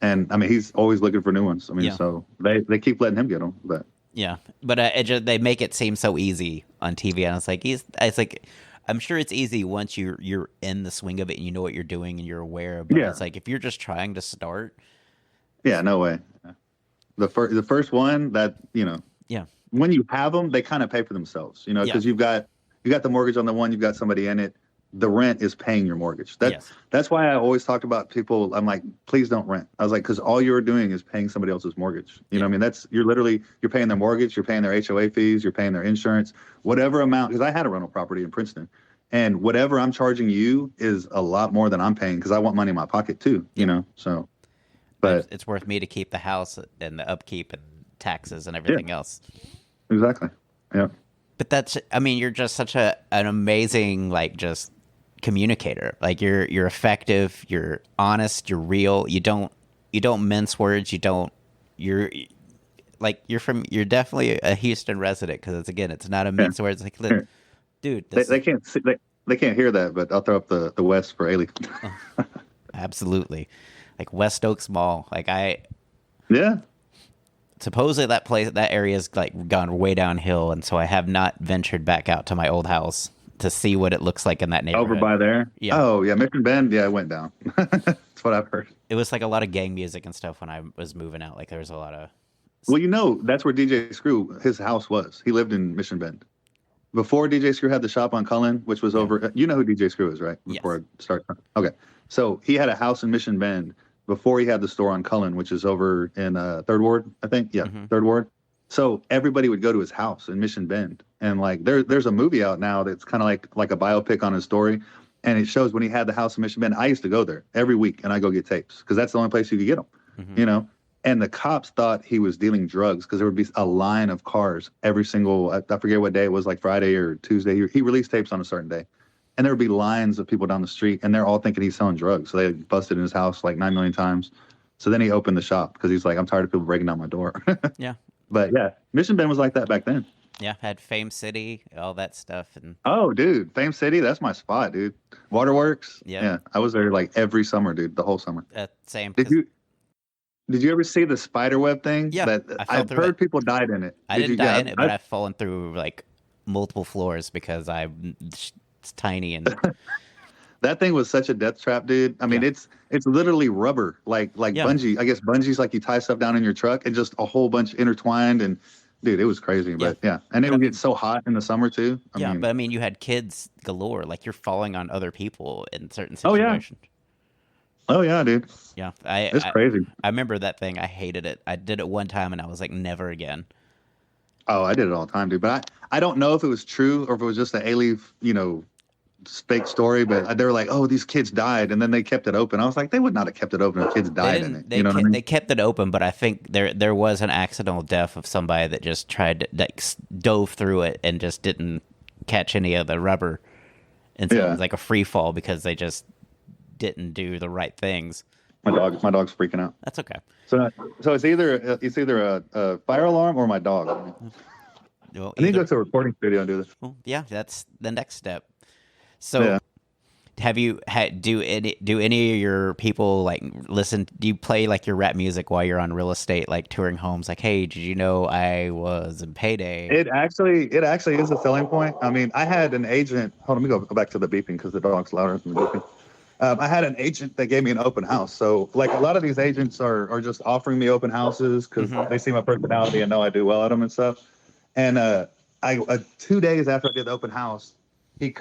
S6: And I mean, he's always looking for new ones. I mean, so they keep letting him get them, but
S5: yeah, but they make it seem so easy on TV, and it's like I'm sure it's easy once you're in the swing of it and you know what you're doing and you're aware. But it's like if you're just trying to start,
S6: yeah, no way. The first one that when you have them, they kind of pay for themselves, because you got the mortgage on the one, you've got somebody in it. The rent is paying your mortgage. That's why I always talked about people. I'm like, please don't rent. I was like, because all you're doing is paying somebody else's mortgage. You know what I mean? You're paying their mortgage, you're paying their HOA fees, you're paying their insurance, whatever amount. Because I had a rental property in Princeton, and whatever I'm charging you is a lot more than I'm paying because I want money in my pocket too. So, but
S5: it's worth me to keep the house and the upkeep and taxes and everything else.
S6: Exactly. Yeah.
S5: But you're just such an amazing just communicator. Like you're effective, you're honest, you're real. You don't mince words. You're definitely a Houston resident because it's not a mince words. Like, dude,
S6: they can't see, they can't hear that, but I'll throw up the West for Ailey.
S5: Absolutely, like West Oaks Mall.
S6: Yeah.
S5: Supposedly that area's gone way downhill, and so I have not ventured back out to my old house to see what it looks like in that neighborhood.
S6: Over by there?
S5: Yeah.
S6: Oh, yeah, Mission Bend, it went down. That's what I've heard.
S5: It was like a lot of gang music and stuff when I was moving out. Like there was a lot of...
S6: Well, that's where DJ Screw, his house was. He lived in Mission Bend. Before DJ Screw had the shop on Cullen, which was over... You know who DJ Screw is, right? Before I start. Okay. So he had a house in Mission Bend before he had the store on Cullen, which is over in 3rd Ward, I think. Yeah, 3rd Ward. So everybody would go to his house in Mission Bend. And there's a movie out now that's kind of like a biopic on his story. And it shows when he had the house in Mission Bend. I used to go there every week and I go get tapes because that's the only place you could get them, And the cops thought he was dealing drugs because there would be a line of cars every single, I forget what day it was, like Friday or Tuesday. He released tapes on a certain day. And there would be lines of people down the street and they're all thinking he's selling drugs. So they busted in his house like 9 million times. So then he opened the shop because he's like, I'm tired of people breaking down my door.
S5: Yeah.
S6: But yeah, Mission Bend was like that back then.
S5: Yeah, had Fame City, all that stuff. And
S6: oh, dude, Fame City, that's my spot, dude. Waterworks. Yeah, I was there every summer, dude, the whole summer.
S5: Same.
S6: Did you ever see the spider web thing?
S5: Yeah,
S6: I've heard people died in it.
S5: I didn't die in it, but I've fallen through multiple floors because it's tiny and.
S6: That thing was such a death trap, dude. I mean, it's literally rubber, like bungee. I guess bungee's like you tie stuff down in your truck and just a whole bunch intertwined. And dude, it was crazy. But and it would get so hot in the summer too.
S5: I mean, you had kids galore. Like you're falling on other people in certain situations.
S6: Oh yeah, dude.
S5: Yeah,
S6: it's crazy.
S5: I remember that thing. I hated it. I did it one time and I was like, never again.
S6: Oh, I did it all the time, dude. But I don't know if it was true or if it was just an A-Leaf, fake story, but they were like, oh, these kids died, and then they kept it open. I was like, they would not have kept it open if kids died in it.
S5: They kept it open, but I think there was an accidental death of somebody that just tried to dove through it and just didn't catch any of the rubber, and so it was like a free fall because they just didn't do the right things.
S6: My dog's freaking out.
S5: That's okay.
S6: So it's either a fire alarm or my dog.
S5: Well,
S6: I need to go to a recording studio and do this.
S5: Well, yeah, that's the next step. So, Have you had do any of your people like listen? Do you play like your rap music while you're on real estate, like touring homes? Like, hey, did you know I was in Payday?
S6: It actually is a selling point. I mean, I had an agent. Hold on, let me go back to the beeping because the dog's louder than the beeping. I had an agent that gave me an open house. So, like, a lot of these agents are just offering me open houses because they see my personality and know I do well at them and stuff. And 2 days after I did the open house, he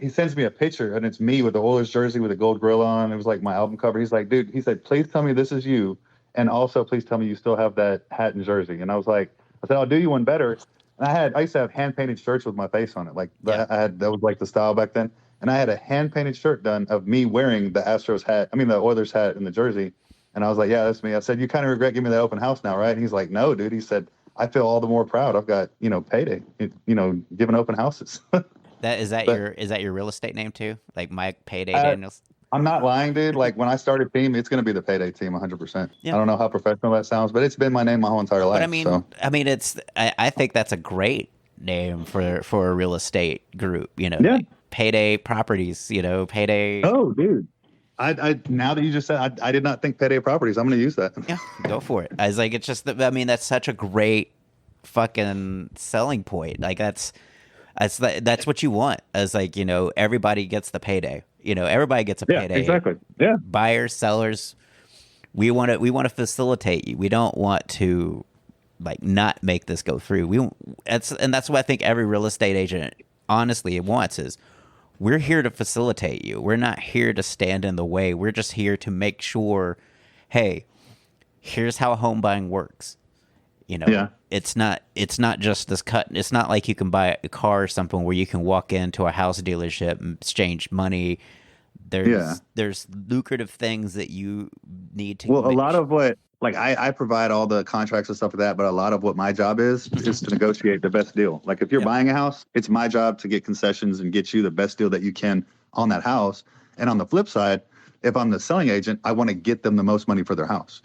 S6: sends me a picture, and it's me with the Oilers jersey with a gold grill on. It was like my album cover. He's like, dude, he said, please tell me this is you, and also please tell me you still have that hat and jersey. And I said, I'll do you one better. And I used to have hand painted shirts with my face on it, like that was like the style back then. And I had a hand painted shirt done of me wearing the the Oilers hat and the jersey. And I was like, yeah, that's me. I said, you kind of regret giving me that open house now, right? And he's like, no, dude. He said, I feel all the more proud. I've got, Payday, giving open houses.
S5: Is that your real estate name too? Like Mike Payday Daniels?
S6: I'm not lying, dude. Like when I started team, it's going to be the Payday team 100%.
S5: Yeah.
S6: I don't know how professional that sounds, but it's been my name my whole entire life.
S5: But I mean, I think that's a great name for a real estate group,
S6: Yeah.
S5: like Payday Properties, Payday.
S6: Oh, dude. I now that you just said, I did not think Payday Properties. I'm going to use that.
S5: Yeah, go for it. I was like, it's just, that's such a great fucking selling point. Like that's what you want. As like, everybody gets the payday. Everybody gets a payday.
S6: Exactly. Yeah.
S5: Buyers, sellers, we want to facilitate you. We don't want to like not make this go through. That's what I think every real estate agent honestly wants is we're here to facilitate you. We're not here to stand in the way. We're just here to make sure, hey, here's how home buying works. It's not just this cut. It's not like you can buy a car or something where you can walk into a house dealership and exchange money. There's lucrative things that you need to.
S6: Well, a lot of what, like I provide all the contracts and stuff like that, but a lot of what my job is to negotiate the best deal. Like if you're buying a house, it's my job to get concessions and get you the best deal that you can on that house. And on the flip side, if I'm the selling agent, I want to get them the most money for their house,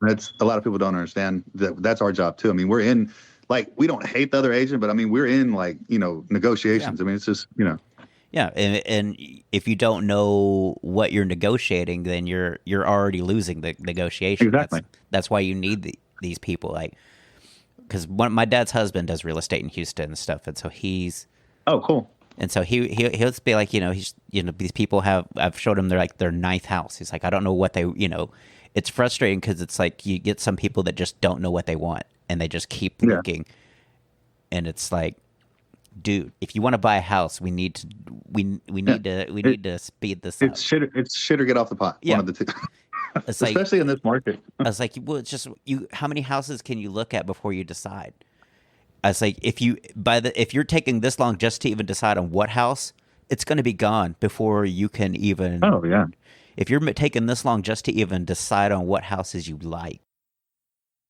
S6: That's a lot of people don't understand that's our job too. I mean, we're in we don't hate the other agent, but I mean, we're in negotiations. Yeah. I mean, it's just,
S5: Yeah. And if you don't know what you're negotiating, then you're already losing the negotiation.
S6: Exactly.
S5: That's why you need these people because my dad's husband does real estate in Houston and stuff. And so
S6: oh, cool.
S5: And so he'll just be like, these people I've showed him their ninth house. He's like, I don't know what they, it's frustrating because it's like you get some people that just don't know what they want and they just keep looking. And it's like, dude, if you want to buy a house, we need to speed this up.
S6: It's shit or get off the pot.
S5: Yeah.
S6: One of the two.
S5: It's
S6: especially in this market.
S5: I was like, well, it's just how many houses can you look at before you decide? I was like, if you're taking this long just to even decide on what house, it's going to be gone before you can even.
S6: Oh yeah.
S5: If you're taking this long just to even decide on what houses you like.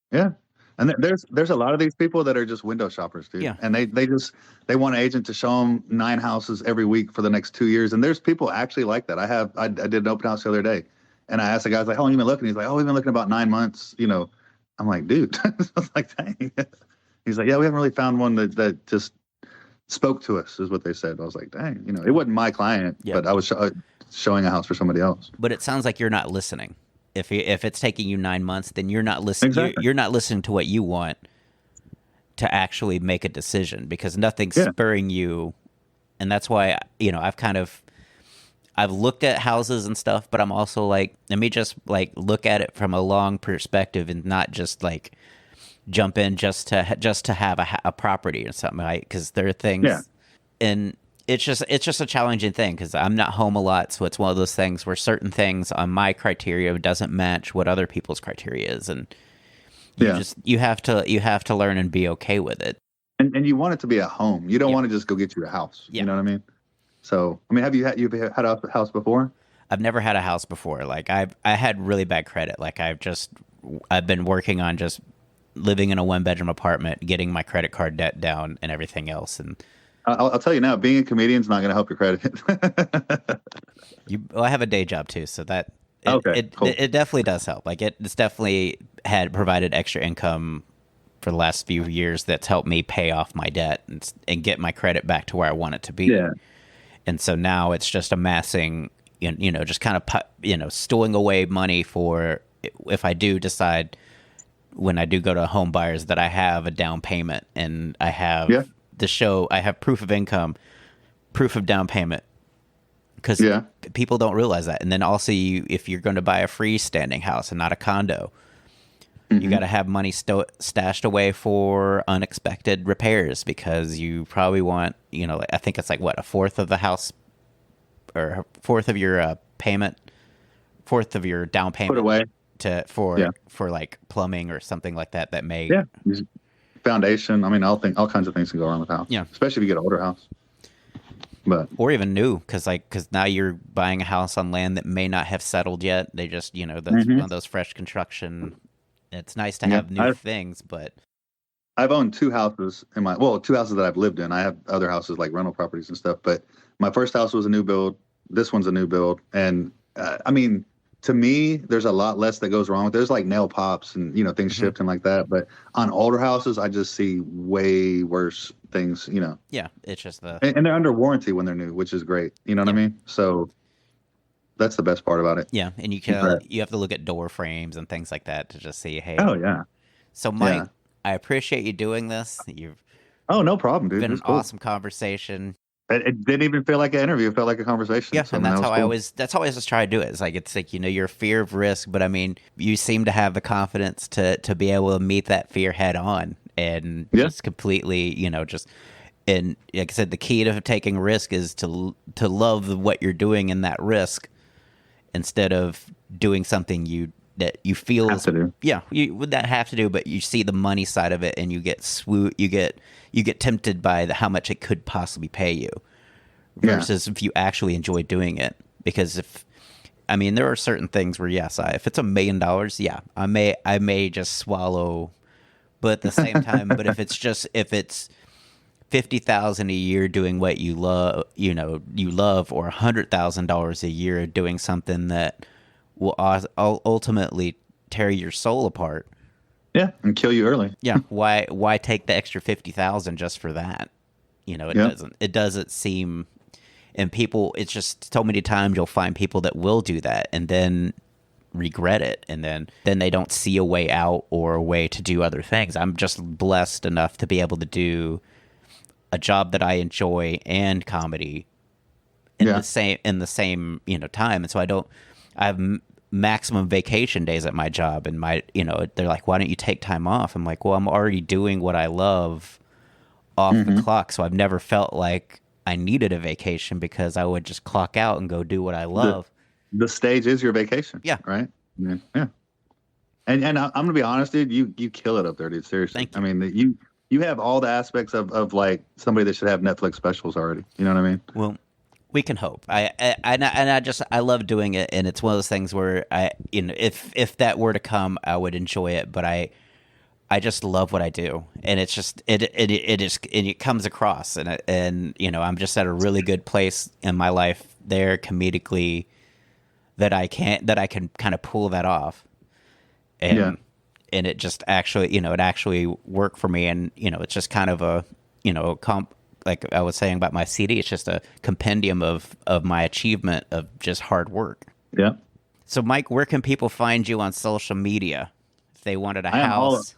S6: Yeah. And there's a lot of these people that are just window shoppers, dude.
S5: Yeah.
S6: And they want an agent to show them 9 houses every week for the next 2 years. And there's people actually like that. I did an open house the other day, and I asked the guy, like, how long have you been looking? He's like, oh, we've been looking about 9 months. I'm like, dude. I was like, dang. He's like, yeah, we haven't really found one that just spoke to us, is what they said. I was like, dang. It wasn't my client, but I was showing a house for somebody else.
S5: But it sounds like you're not listening. If it's taking you 9 months, then you're not listening.
S6: Exactly.
S5: You're not listening to what you want to actually make a decision because nothing's spurring you. And that's why, I've looked at houses and stuff, but I'm also like, let me just look at it from a long perspective and not just jump in just to have a property or something, right? Because there are things and it's just a challenging thing because I'm not home a lot, so it's one of those things where certain things on my criteria doesn't match what other people's criteria is, and you have to learn and be okay with it.
S6: And you want it to be a home. You don't want to just go get you a house.
S5: Yeah.
S6: You know what I mean? So I mean, you've had a house before?
S5: I've never had a house before. Like I had really bad credit. Like I've been working on just living in a 1-bedroom apartment, getting my credit card debt down, and everything else, and.
S6: I'll tell you now, being a comedian is not going to help your credit.
S5: I have a day job too, so that
S6: cool.
S5: It definitely does help. Like it's definitely provided extra income for the last few years that's helped me pay off my debt and get my credit back to where I want it to be.
S6: Yeah.
S5: And so now it's just amassing, just kind of, stowing away money for if I do decide when I do go to home buyers that I have a down payment and I have I have proof of income, proof of down payment. Because people don't realize that. And then also, if you're going to buy a freestanding house and not a condo, you got to have money stashed away for unexpected repairs, because you probably want, I think it's like a fourth of the house, or a fourth of your payment, fourth of your down payment
S6: put away
S5: for like plumbing or something like that. That may
S6: foundation. I mean, all kinds of things can go wrong with the house. Yeah, especially if you get an older house. Or
S5: even new, because now you're buying a house on land that may not have settled yet. They just, that's one of those fresh construction. It's nice to have new things, but
S6: I've owned two houses two houses that I've lived in. I have other houses like rental properties and stuff, but my first house was a new build. This one's a new build. And I mean, to me, there's a lot less that goes wrong with it. There's like nail pops and, things shifting like that. But on older houses, I just see way worse things,
S5: Yeah, it's just
S6: and they're under warranty when they're new, which is great. You know what I mean? So that's the best part about it.
S5: Yeah, and you have to look at door frames and things like that to just see, hey.
S6: Oh, yeah.
S5: So, Mike, I appreciate you doing this.
S6: No problem, dude.
S5: Been an awesome conversation.
S6: It didn't even feel like an interview. It felt like a conversation.
S5: Yeah, and that's how I always just try to do it. It's like your fear of risk, but I mean, you seem to have the confidence to be able to meet that fear head on and just completely, and like I said, the key to taking risk is to love what you're doing in that risk instead of doing something that you feel
S6: have to do.
S5: Yeah, you would that have to do, but you see the money side of it and you get tempted by how much it could possibly pay you versus if you actually enjoy doing it. Because there are certain things where if it's $1 million, I may just swallow, but at the same time, but if it's $50,000 a year doing what you love, or $100,000 a year doing something that will ultimately tear your soul apart.
S6: Yeah, and kill you early.
S5: Yeah, why take the extra $50,000 just for that? It doesn't seem, and people, it's just so many times you'll find people that will do that and then regret it, and then they don't see a way out or a way to do other things. I'm just blessed enough to be able to do a job that I enjoy and comedy in the same time, and so I have maximum vacation days at my job, and they're like, why don't you take time off? I'm like, well, I'm already doing what I love off the clock, so I've never felt like I needed a vacation because I would just clock out and go do what I love.
S6: The stage is your vacation.
S5: Yeah.
S6: Right. Yeah. And I'm gonna be honest, dude, you kill it up there, dude. Seriously.
S5: Thank you.
S6: I mean, you have all the aspects of like somebody that should have Netflix specials already. You know what I mean?
S5: Well, we can hope. I love doing it, and it's one of those things where if that were to come, I would enjoy it. But I just love what I do, and it's just it comes across, and I'm just at a really good place in my life there comedically that I can kind of pull that off, and it just actually it actually worked for me, and it's just kind of a like I was saying about my CD, it's just a compendium of my achievement of just hard work.
S6: Yeah.
S5: So, Mike, where can people find you on social media if they wanted a house?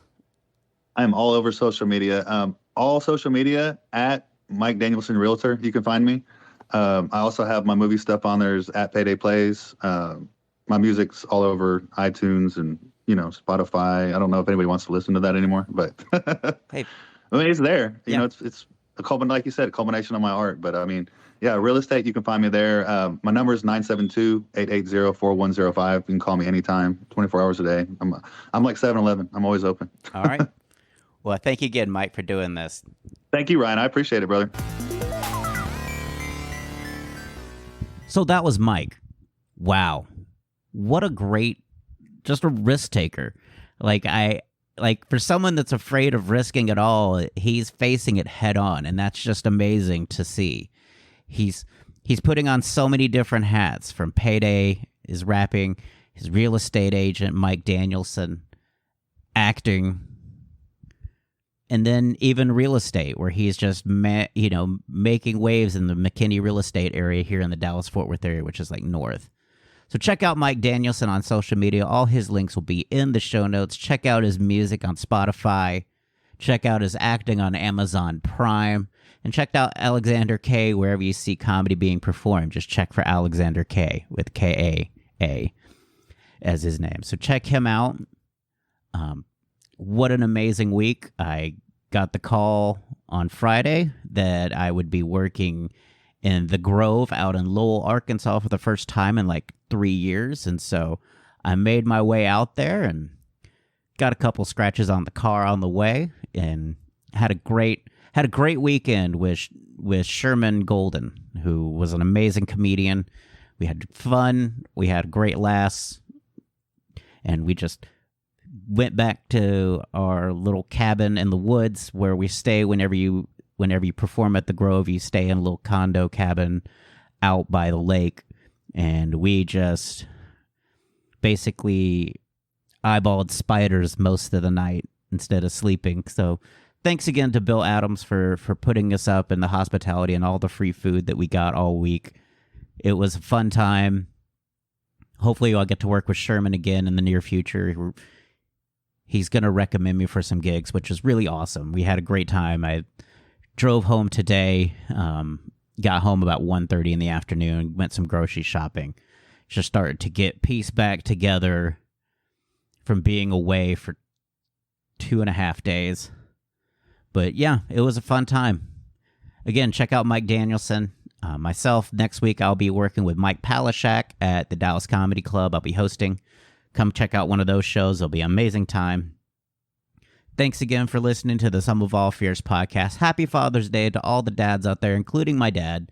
S6: I'm all over social media. All social media at Mike Danielson Realtor. You can find me. I also have my movie stuff on there at Payday Plays. My music's all over iTunes and Spotify. I don't know if anybody wants to listen to that anymore, but
S5: hey,
S6: I mean, it's there. You know, it's a like you said, a culmination of my art. But I mean, yeah, real estate, you can find me there. My number is 972-880-4105. You can call me anytime, 24 hours a day. I'm like 7-Eleven. I'm always open.
S5: All right. Well, thank you again, Mike, for doing this.
S6: Thank you, Ryan. I appreciate it, brother.
S5: So that was Mike. Wow. What a great, just a risk taker. Like for someone that's afraid of risking it all, he's facing it head on, and that's just amazing to see. He's putting on so many different hats, from Payday, his rapping, his real estate agent, Mike Danielson, acting, And then even real estate, where he's just making waves in the McKinney real estate area here in the Dallas-Fort Worth area, which is like north. So check out Mike Danielson on social media. All his links will be in the show notes. Check out his music on Spotify. Check out his acting on Amazon Prime. And check out Alexander K wherever you see comedy being performed. Just check for Alexander K with K-A-A as his name. So check him out. What an amazing week. I got the call on Friday that I would be working in the Grove out in Lowell, Arkansas for the first time in like 3 years. And so I made my way out there and got a couple scratches on the car on the way and had a great weekend with Sherman Golden, who was an amazing comedian. We had fun. We had great laughs. And we just went back to our little cabin in the woods where we stay whenever you perform at the Grove. You stay in a little condo cabin out by the lake, and we just basically eyeballed spiders most of the night instead of sleeping. So thanks again to Bill Adams for putting us up and the hospitality and all the free food that we got all week. It was a fun time. Hopefully I'll get to work with Sherman again in the near future. He's going to recommend me for some gigs, which is really awesome. We had a great time. I drove home today, got home about 1:30 in the afternoon, went some grocery shopping. Just started to get pieced back together from being away for 2.5 days. But yeah, it was a fun time. Again, check out Mike Danielson. Myself, next week I'll be working with Mike Palashak at the Dallas Comedy Club. I'll be hosting. Come check out one of those shows. It'll be an amazing time. Thanks again for listening to the Sum of All Fears podcast. Happy Father's Day to all the dads out there, including my dad,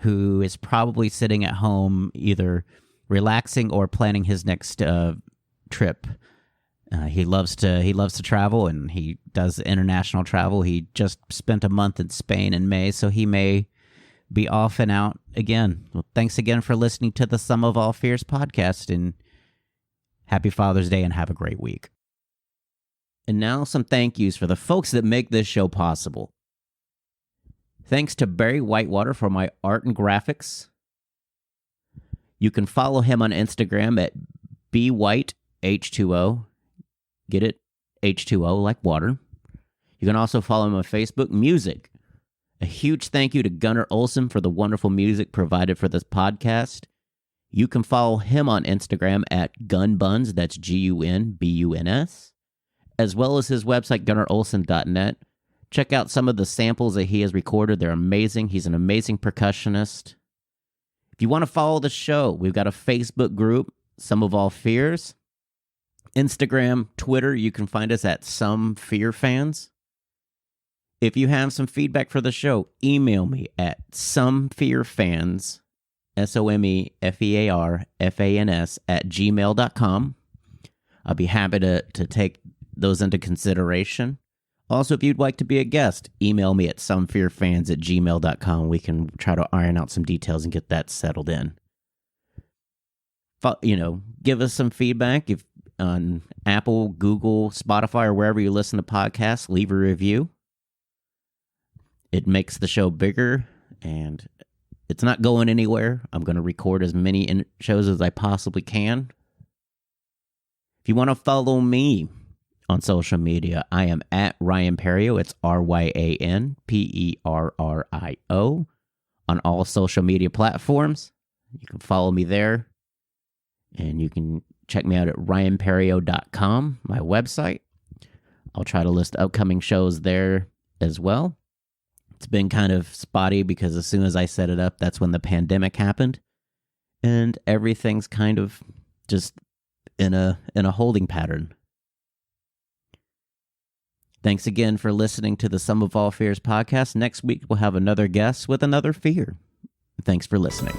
S5: who is probably sitting at home either relaxing or planning his next trip. He loves to travel, and he does international travel. He just spent a month in Spain in May, so he may be off and out again. Well, thanks again for listening to the Sum of All Fears podcast, and happy Father's Day, and have a great week. And now some thank yous for the folks that make this show possible. Thanks to Barry Whitewater for my art and graphics. You can follow him on Instagram at bwhiteh2o. Get it? H2O like water. You can also follow him on Facebook, Music. A huge thank you to Gunnar Olsen for the wonderful music provided for this podcast. You can follow him on Instagram at gunbuns, that's GUNBUNS, as well as his website, gunnarolsen.net. Check out some of the samples that he has recorded. They're amazing. He's an amazing percussionist. If you want to follow the show, we've got a Facebook group, Sum of All Fears. Instagram, Twitter, you can find us at Some Fear Fans. If you have some feedback for the show, email me at somefearfans, SOMEFEARFANS @gmail.com. I'll be happy to take those into consideration. Also, if you'd like to be a guest, email me at somefearfans@gmail.com. We can try to iron out some details and get that settled in. Give us some feedback. If on Apple, Google, Spotify, or wherever you listen to podcasts, leave a review. It makes the show bigger, and it's not going anywhere. I'm going to record as many shows as I possibly can. If you want to follow me on social media, I am at Ryan Perrio. It's RyanPerrio on all social media platforms. You can follow me there, and you can check me out at ryanperrio.com, my website. I'll try to list upcoming shows there as well. It's been kind of spotty because as soon as I set it up, that's when the pandemic happened, and everything's kind of just in a holding pattern. Thanks again for listening to the Sum of All Fears podcast. Next week, we'll have another guest with another fear. Thanks for listening.